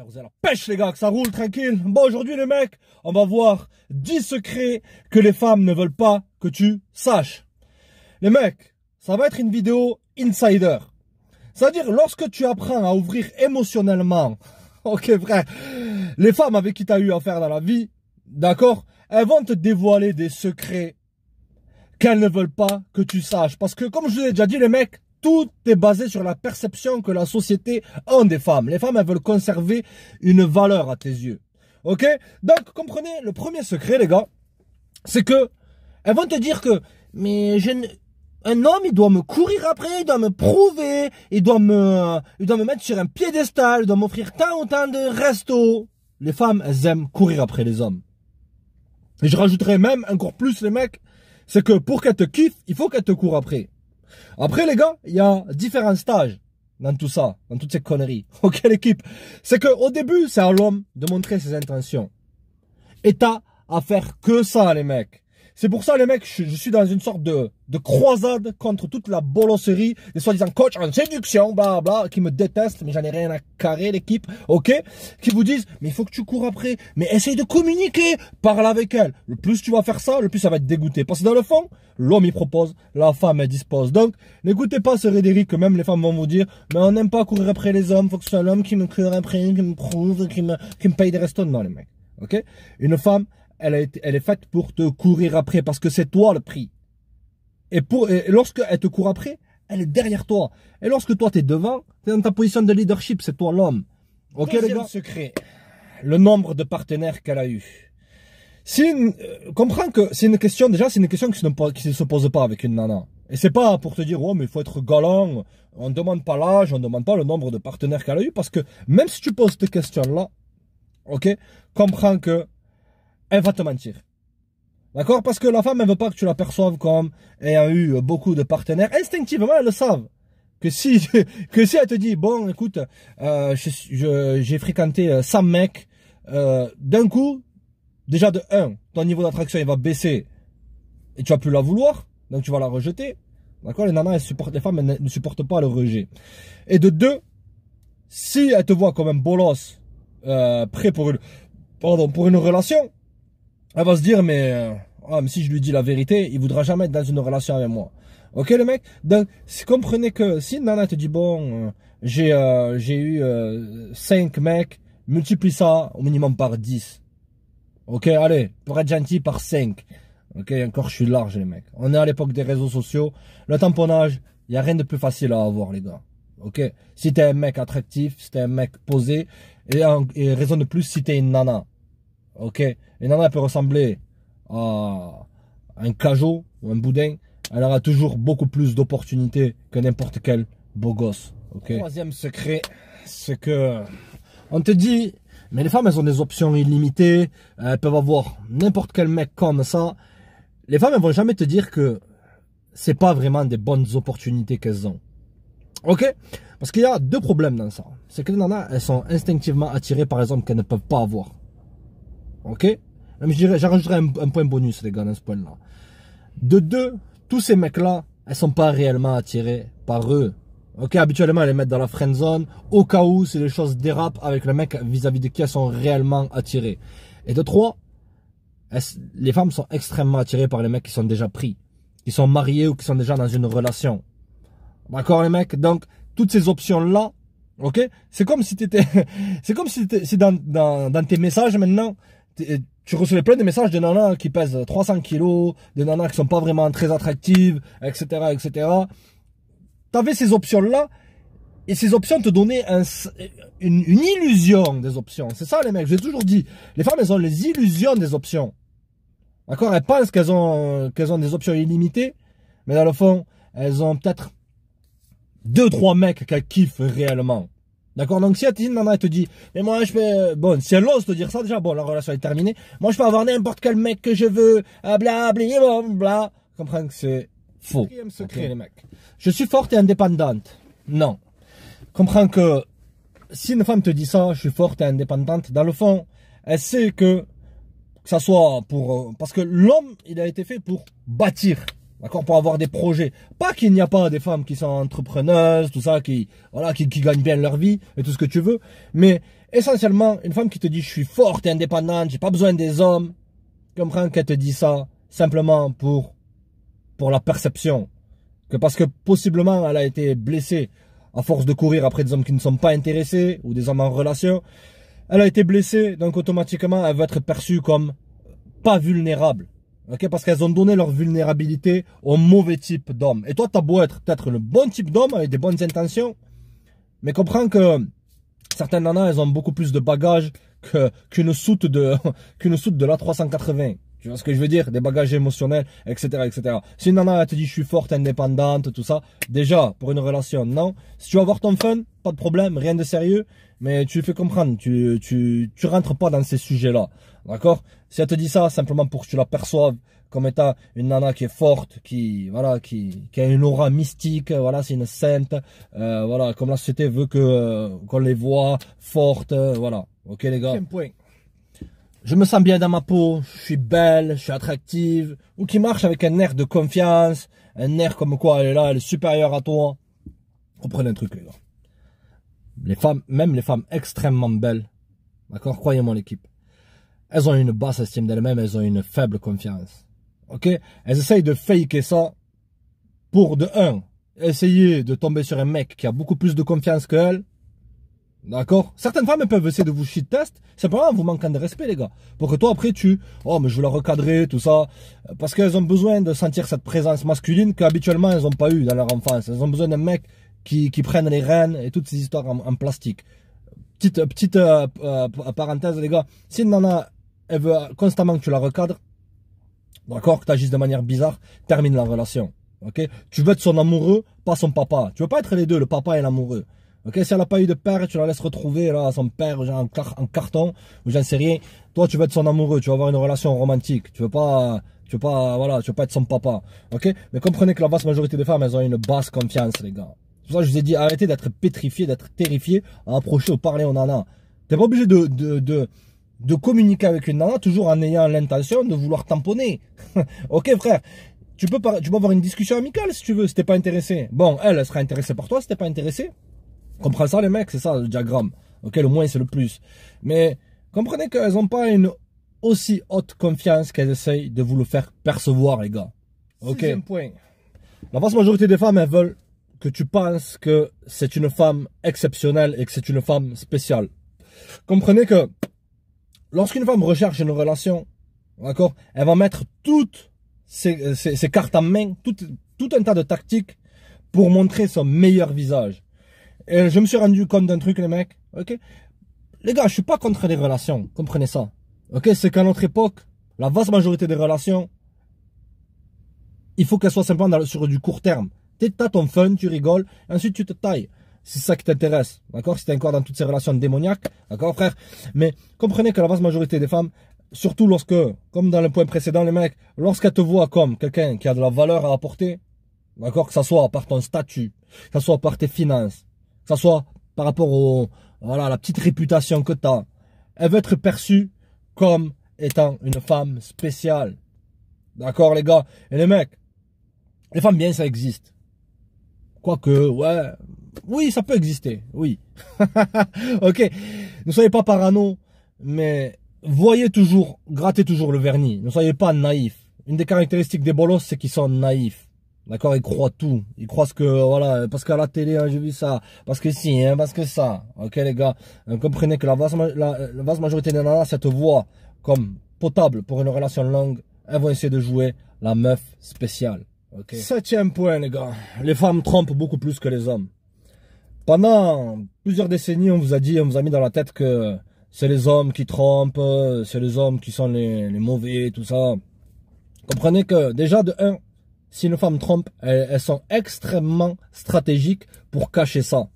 Vous avez la pêche les gars, que ça roule tranquille. Bon aujourd'hui les mecs, on va voir 10 secrets que les femmes ne veulent pas que tu saches. Les mecs, ça va être une vidéo insider. C'est-à-dire lorsque tu apprends à ouvrir émotionnellement, ok frère, les femmes avec qui tu as eu affaire dans la vie, d'accord, elles vont te dévoiler des secrets qu'elles ne veulent pas que tu saches. Parce que comme je vous ai déjà dit les mecs, tout est basé sur la perception que la société a des femmes. Les femmes, elles veulent conserver une valeur à tes yeux. Ok? Donc, comprenez, le premier secret, les gars, c'est que elles vont te dire que, mais un homme, il doit me courir après, il doit me prouver, il doit me mettre sur un piédestal, il doit m'offrir tant ou tant de restos. Les femmes, elles aiment courir après les hommes. Et je rajouterais même encore plus, les mecs, c'est que pour qu'elles te kiffent, il faut qu'elles te courent après. Après les gars, il y a différents stages dans tout ça, dans toutes ces conneries. Ok l'équipe, c'est qu'au début, c'est à l'homme de montrer ses intentions. Et t'as à faire que ça les mecs. C'est pour ça les mecs, je suis dans une sorte de croisade contre toute la bolosserie, des soi-disant coach en séduction, bla bla, qui me détestent, mais j'en ai rien à carrer l'équipe, ok? Qui vous disent, mais il faut que tu cours après, mais essaye de communiquer, parle avec elle. Le plus tu vas faire ça, le plus ça va être dégoûté. Parce que dans le fond, l'homme il propose, la femme elle dispose. Donc, n'écoutez pas ce rhédéric que même les femmes vont vous dire, mais on n'aime pas courir après les hommes, faut que ce soit l'homme qui me court après, qui me prouve, qui me paye des restos. Non les mecs, ok? Une femme, elle est faite pour te courir après parce que c'est toi le prix. Et lorsque elle te court après, elle est derrière toi. Et lorsque toi tu es devant, tu es dans ta position de leadership, c'est toi l'homme. Ok les gars? Secret, le nombre de partenaires qu'elle a eu. Comprends que c'est une question, déjà c'est une question qui ne se pose pas avec une nana. Et c'est pas pour te dire, oh mais il faut être galant, on ne demande pas l'âge, on ne demande pas le nombre de partenaires qu'elle a eu. Parce que même si tu poses cette question-là, ok, comprends que elle va te mentir. D'accord? Parce que la femme, elle veut pas que tu la perçoives comme ayant eu beaucoup de partenaires. Instinctivement, elles le savent. Que si elle te dit, bon, écoute, j'ai fréquenté 100 mecs, d'un coup, déjà de 1, ton niveau d'attraction, il va baisser et tu vas plus la vouloir, donc tu vas la rejeter. D'accord? Les nanas, les femmes, elles ne supportent pas le rejet. Et de 2, si elle te voit comme un bolos, prêt pour une relation, elle va se dire, mais si je lui dis la vérité, il voudra jamais être dans une relation avec moi. Ok les mecs? Donc, comprenez que si une nana te dit, bon, j'ai eu 5 mecs, multiplie ça au minimum par 10. Ok, allez, pour être gentil, par 5. Ok, encore je suis large les mecs. On est à l'époque des réseaux sociaux. Le tamponnage, il n'y a rien de plus facile à avoir les gars. Ok, si t'es un mec attractif, si t'es un mec posé, et raison de plus si t'es une nana. Ok, une nana peut ressembler à un cajot ou un boudin. Elle aura toujours beaucoup plus d'opportunités que n'importe quel beau gosse. Ok. Troisième secret, c'est que on te dit, mais les femmes elles ont des options illimitées. Elles peuvent avoir n'importe quel mec comme ça. Les femmes elles vont jamais te dire que c'est pas vraiment des bonnes opportunités qu'elles ont. Ok. Parce qu'il y a 2 problèmes dans ça. C'est que les nanas elles sont instinctivement attirées par les hommes qu'elles ne peuvent pas avoir. Ok? Même j'ajouterais un point bonus les gars dans ce point là. De 2, tous ces mecs là, elles sont pas réellement attirées par eux. Ok, habituellement elles les mettent dans la friend zone au cas où si les choses dérapent avec le mec vis-à-vis de qui elles sont réellement attirées. Et de 3, les femmes sont extrêmement attirées par les mecs qui sont déjà pris, qui sont mariés ou qui sont déjà dans une relation. D'accord les mecs? Donc toutes ces options là, ok, c'est comme si t'étais, si dans tes messages maintenant, tu recevais plein de messages de nanas qui pèsent 300 kilos, de nanas qui sont pas vraiment très attractives, etc., etc. T'avais ces options-là, et ces options te donnaient une illusion des options. C'est ça les mecs, j'ai toujours dit. Les femmes, elles ont les illusions des options. D'accord? Elles pensent qu'elles ont des options illimitées, mais dans le fond, elles ont peut-être 2-3 mecs qu'elles kiffent réellement. D'accord? Donc si une nana elle te dit, mais moi je peux, bon, si elle ose te dire ça déjà, bon, la relation est terminée. Moi je peux avoir n'importe quel mec que je veux, bla bla bla. Comprends que c'est faux. Quatrième secret les mecs. Je suis forte et indépendante. Non. Comprends que si une femme te dit ça, je suis forte et indépendante, dans le fond, elle sait que ça soit pour, parce que l'homme il a été fait pour bâtir. D'accord, pour avoir des projets. Pas qu'il n'y a pas des femmes qui sont entrepreneuses, tout ça, voilà, qui gagnent bien leur vie et tout ce que tu veux. Mais Essentiellement, une femme qui te dit je suis forte et indépendante, j'ai pas besoin des hommes, comprends qu'elle te dit ça simplement pour la perception. Que parce que possiblement elle a été blessée à force de courir après des hommes qui ne sont pas intéressés ou des hommes en relation. Elle a été blessée, donc automatiquement elle va être perçue comme pas vulnérable. Okay, parce qu'elles ont donné leur vulnérabilité au mauvais type d'homme. Et toi, tu as beau être peut-être le bon type d'homme avec des bonnes intentions, mais comprends que certaines nanas, elles ont beaucoup plus de bagages qu'une soute de l'A380. Tu vois ce que je veux dire? Des bagages émotionnels, etc., etc. Si une nana, elle te dit, je suis forte, indépendante, tout ça, déjà, pour une relation, non. Si tu vas avoir ton fun, pas de problème, rien de sérieux, mais tu fais comprendre, tu rentres pas dans ces sujets-là. D'accord? Si elle te dit ça, simplement pour que tu la perçoives comme étant une nana qui est forte, qui a une aura mystique, voilà, c'est une sainte, voilà, comme la société veut qu'on les voit fortes, voilà. Ok, les gars? Point. Je me sens bien dans ma peau, je suis belle, je suis attractive, ou qui marche avec un air de confiance, un air comme quoi elle est là, elle est supérieure à toi. Comprenez un truc, les gars. Les femmes, même les femmes extrêmement belles, d'accord, croyez-moi l'équipe, elles ont une basse estime d'elles-mêmes, elles ont une faible confiance. Ok? Elles essayent de faker ça pour, de un, essayer de tomber sur un mec qui a beaucoup plus de confiance qu'elles. D'accord? Certaines femmes peuvent essayer de vous shit test, simplement en vous manquant de respect, les gars. Pour que toi, après, oh, mais je veux la recadrer, tout ça. Parce qu'elles ont besoin de sentir cette présence masculine qu'habituellement, elles n'ont pas eu dans leur enfance. Elles ont besoin d'un mec qui prenne les rênes et toutes ces histoires en plastique. Petite parenthèse, les gars. Si une nana, elle veut constamment que tu la recadres, d'accord, que tu agisses de manière bizarre, termine la relation. Ok? Tu veux être son amoureux, pas son papa. Tu veux pas être les deux, le papa et l'amoureux. Ok, si elle n'a pas eu de père, tu la laisses retrouver là, son père genre en carton, ou j'en sais rien. Toi, tu veux être son amoureux, tu vas avoir une relation romantique. Tu veux pas être son papa. Ok, mais comprenez que la vaste majorité des femmes, elles ont une basse confiance, les gars. C'est pour ça que je vous ai dit, arrêtez d'être pétrifié, d'être terrifié à approcher ou parler aux nanas. T'es pas obligé de communiquer avec une nana toujours en ayant l'intention de vouloir tamponner. Ok, frère. Tu peux avoir une discussion amicale si tu veux, si t'es pas intéressé. Bon, elle sera intéressée par toi si t'es pas intéressé. Comprends ça, les mecs, c'est ça le diagramme. Ok, le moins c'est le plus. Mais comprenez qu'elles n'ont pas une aussi haute confiance qu'elles essayent de vous le faire percevoir, les gars. Ok. Sixième point. La vaste majorité des femmes, elles veulent que tu penses que c'est une femme exceptionnelle et que c'est une femme spéciale. Comprenez que lorsqu'une femme recherche une relation, d'accord, elle va mettre toutes ses cartes en main, tout un tas de tactiques pour montrer son meilleur visage. Et je me suis rendu compte d'un truc, les mecs, ok? Les gars, je suis pas contre les relations, comprenez ça. Ok, c'est qu'à notre époque, la vaste majorité des relations, il faut qu'elles soient simplement sur du court terme. T'as ton fun, tu rigoles, et ensuite tu te tailles. C'est ça qui t'intéresse, d'accord? Si t'es encore dans toutes ces relations démoniaques, d'accord, frère? Mais comprenez que la vaste majorité des femmes, surtout lorsque, comme dans le point précédent, les mecs, lorsqu'elles te voient comme quelqu'un qui a de la valeur à apporter, d'accord? Que ça soit par ton statut, que ça soit par tes finances, que ça soit par rapport à la petite réputation que tu as, elle veut être perçue comme étant une femme spéciale. D'accord, les gars? Et les mecs, les femmes bien, ça existe. Quoique, ouais, oui, ça peut exister, oui. Ok, ne soyez pas parano, mais voyez toujours, grattez toujours le vernis. Ne soyez pas naïfs. Une des caractéristiques des bolos, c'est qu'ils sont naïfs. D'accord, ils croient tout. Ils croient que, voilà, parce qu'à la télé, hein, j'ai vu ça. Parce que si, hein, parce que ça. Ok, les gars. Comprenez que la vaste majorité des nanas, cette voix comme potable pour une relation longue, elles vont essayer de jouer la meuf spéciale. Ok. Septième point, les gars. Les femmes trompent beaucoup plus que les hommes. Pendant plusieurs décennies, on vous a mis dans la tête que c'est les hommes qui trompent, c'est les hommes qui sont les mauvais, tout ça. Comprenez que, déjà, de un, si une femme trompe, elles sont extrêmement stratégiques pour cacher ça.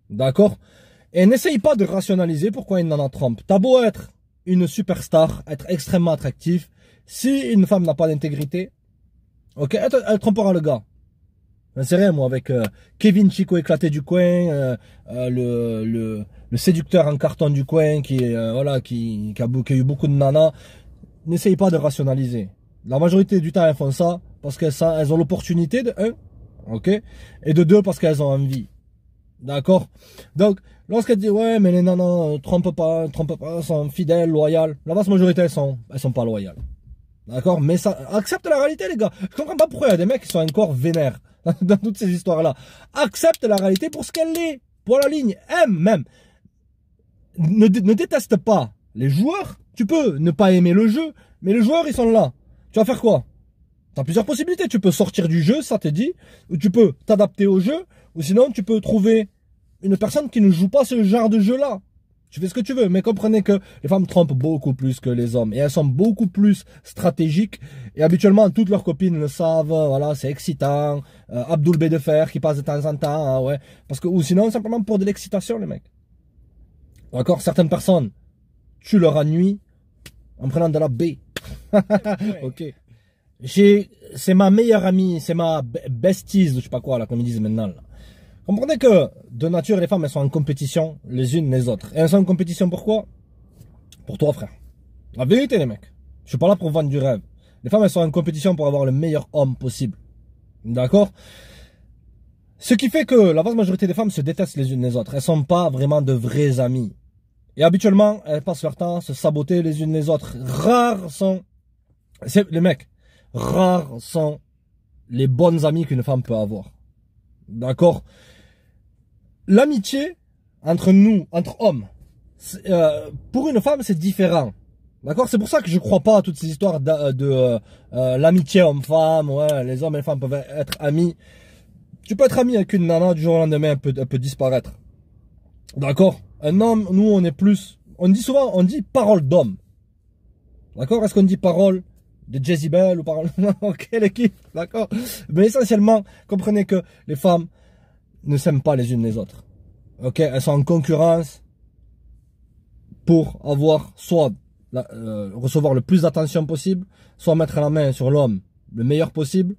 D'accord? Et n'essaye pas de rationaliser pourquoi une nana trompe. T'as beau être une superstar, être extrêmement attractif, si une femme n'a pas d'intégrité, ok, elle trompera le gars. C'est rien, moi, avec Kevin Chico éclaté du coin, le séducteur en carton du coin qui a eu beaucoup de nanas. N'essaye pas de rationaliser. La majorité du temps, elles font ça parce qu'elles ont l'opportunité de un, ok, et de deux parce qu'elles ont envie. D'accord? Donc, lorsqu'elle dit ouais mais les nanas trompent pas, sont fidèles, loyales, la vaste majorité elles sont pas loyales. D'accord? Mais ça, accepte la réalité les gars. Je comprends pas pourquoi il y a des mecs qui sont encore vénères dans toutes ces histoires-là. Accepte la réalité pour ce qu'elle est. Pour la ligne, aime même. Ne déteste pas les joueurs. Tu peux ne pas aimer le jeu, mais les joueurs ils sont là. Tu vas faire quoi? Tu as plusieurs possibilités. Tu peux sortir du jeu, ça te dit, ou tu peux t'adapter au jeu, ou sinon tu peux trouver une personne qui ne joue pas ce genre de jeu-là. Tu fais ce que tu veux, mais comprenez que les femmes trompent beaucoup plus que les hommes. Et elles sont beaucoup plus stratégiques. Et habituellement, toutes leurs copines le savent. Voilà, c'est excitant. Abdoul B de fer qui passe de temps en temps. Hein, ouais. Parce que, ou sinon, simplement pour de l'excitation, les mecs. D'accord? Certaines personnes tuent leur nuit en prenant de la B. Ok. C'est ma meilleure amie, c'est ma besties, je sais pas quoi, là, comme ils disent maintenant, là. Comprenez que, de nature, les femmes, elles sont en compétition les unes les autres. Et elles sont en compétition pourquoi? Pour toi, frère. La vérité, les mecs. Je suis pas là pour vendre du rêve. Les femmes, elles sont en compétition pour avoir le meilleur homme possible. D'accord? Ce qui fait que la vaste majorité des femmes se détestent les unes les autres. Elles sont pas vraiment de vraies amies. Et habituellement, elles passent leur temps à se saboter les unes les autres. Rares sont, les mecs, rares sont les bonnes amies qu'une femme peut avoir. D'accord? L'amitié entre nous, entre hommes, pour une femme, c'est différent. D'accord? C'est pour ça que je crois pas à toutes ces histoires de l'amitié homme-femme. Ouais, les hommes et les femmes peuvent être amis. Tu peux être ami avec une nana, du jour au lendemain, elle peut disparaître. D'accord? Un homme, nous, on est plus... On dit souvent, on dit parole d'homme. D'accord? Est-ce qu'on dit parole de Jezebel ou parole... Ok, l'équipe, d'accord? Mais essentiellement, comprenez que les femmes ne s'aiment pas les unes les autres. Ok? Elles sont en concurrence pour avoir soit recevoir le plus d'attention possible, soit mettre la main sur l'homme le meilleur possible,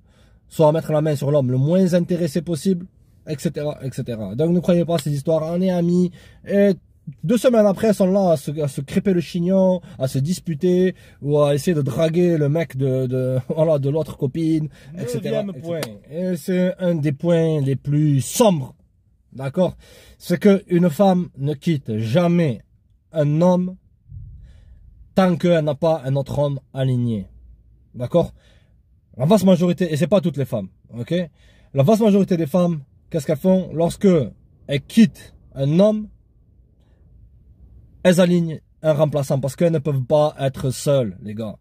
soit mettre la main sur l'homme le moins intéressé possible, etc., etc. Donc ne croyez pas à ces histoires, on est amis, et 2 semaines après, elles sont là à se crêper le chignon, à se disputer, ou à essayer de draguer le mec voilà, de l'autre copine, etc. Point. Et c'est un des points les plus sombres, d'accord? C'est qu'une femme ne quitte jamais un homme tant qu'elle n'a pas un autre homme aligné. D'accord? La vaste majorité, et c'est pas toutes les femmes, ok? La vaste majorité des femmes, qu'est-ce qu'elles font? Lorsque elles quittent un homme, elles alignent un remplaçant parce qu'elles ne peuvent pas être seules, les gars.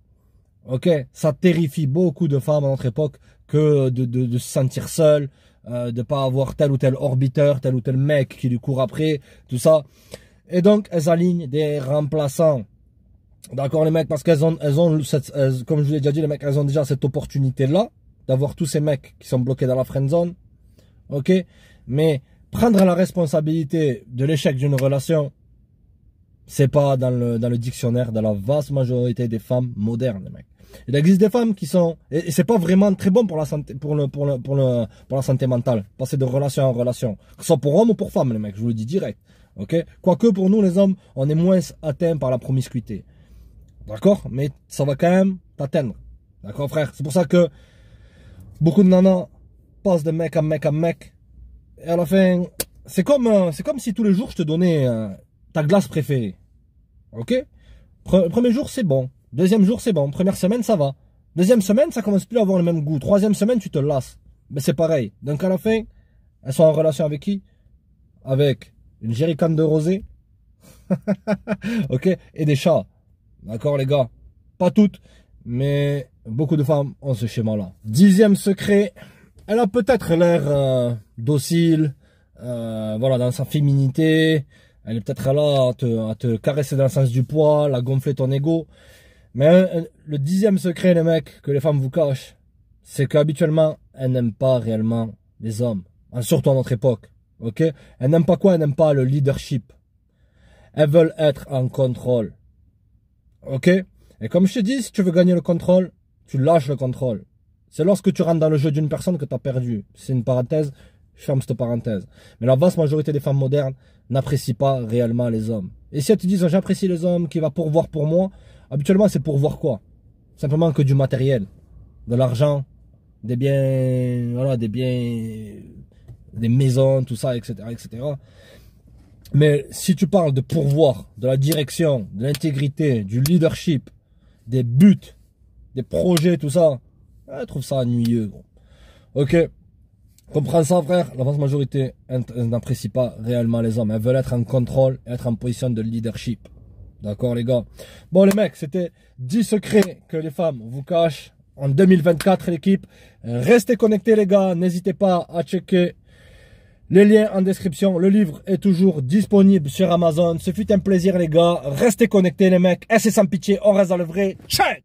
Ok? Ça terrifie beaucoup de femmes à notre époque que de se sentir seule, de pas avoir tel ou tel orbiteur, tel ou tel mec qui lui court après, tout ça. Et donc, elles alignent des remplaçants. D'accord, les mecs, parce qu'elles ont comme je vous l'ai déjà dit, les mecs, elles ont déjà cette opportunité-là d'avoir tous ces mecs qui sont bloqués dans la friendzone. Ok? Mais prendre la responsabilité de l'échec d'une relation, c'est pas dans le dictionnaire de la vaste majorité des femmes modernes, les mecs. Il existe des femmes qui sont, et c'est pas vraiment très bon pour la santé, pour la santé mentale, passer de relation en relation. Que ce soit pour hommes ou pour femmes, les mecs, je vous le dis direct. Ok? Quoique pour nous, les hommes, on est moins atteints par la promiscuité. D'accord? Mais ça va quand même t'atteindre. D'accord, frère? C'est pour ça que beaucoup de nanas passent de mec à mec à mec. Et à la fin, c'est comme si tous les jours je te donnais ta glace préférée. Ok? Premier jour, c'est bon. Deuxième jour, c'est bon. Première semaine, ça va. Deuxième semaine, ça commence plus à avoir le même goût. Troisième semaine, tu te lasses. Mais c'est pareil. Donc à la fin, elles sont en relation avec qui? Avec une jerrycan de rosé. Ok? Et des chats. D'accord, les gars? Pas toutes, mais beaucoup de femmes ont ce schéma-là. 10e secret, elle a peut-être l'air docile, voilà, dans sa féminité. Elle est peut-être là à te caresser dans le sens du poil, à gonfler ton ego. Mais le 10e secret, les mecs, que les femmes vous cachent, c'est qu'habituellement, elles n'aiment pas réellement les hommes. Surtout à notre époque. Ok? Elles n'aiment pas quoi? Elles n'aiment pas le leadership. Elles veulent être en contrôle. Ok? Et comme je te dis, si tu veux gagner le contrôle, tu lâches le contrôle. C'est lorsque tu rentres dans le jeu d'une personne que tu as perdu. C'est une parenthèse, je ferme cette parenthèse. Mais la vaste majorité des femmes modernes n'apprécient pas réellement les hommes. Et si elles te disent, j'apprécie les hommes qui va pourvoir pour moi, habituellement c'est pourvoir quoi? Simplement que du matériel, de l'argent, des biens, voilà, des biens, des maisons, tout ça, etc., etc. Mais si tu parles de pourvoir, de la direction, de l'intégrité, du leadership, des buts, des projets, tout ça, je trouve ça ennuyeux, gros. Ok, comprends ça, frère. La vaste majorité n'apprécie pas réellement les hommes. Elles veulent être en contrôle, être en position de leadership. D'accord, les gars? Bon, les mecs, c'était 10 secrets que les femmes vous cachent en 2024, l'équipe. Restez connectés, les gars. N'hésitez pas à checker les liens en description. Le livre est toujours disponible sur Amazon. Ce fut un plaisir, les gars. Restez connectés, les mecs. Et c'est sans pitié. On reste dans le vrai. Ciao!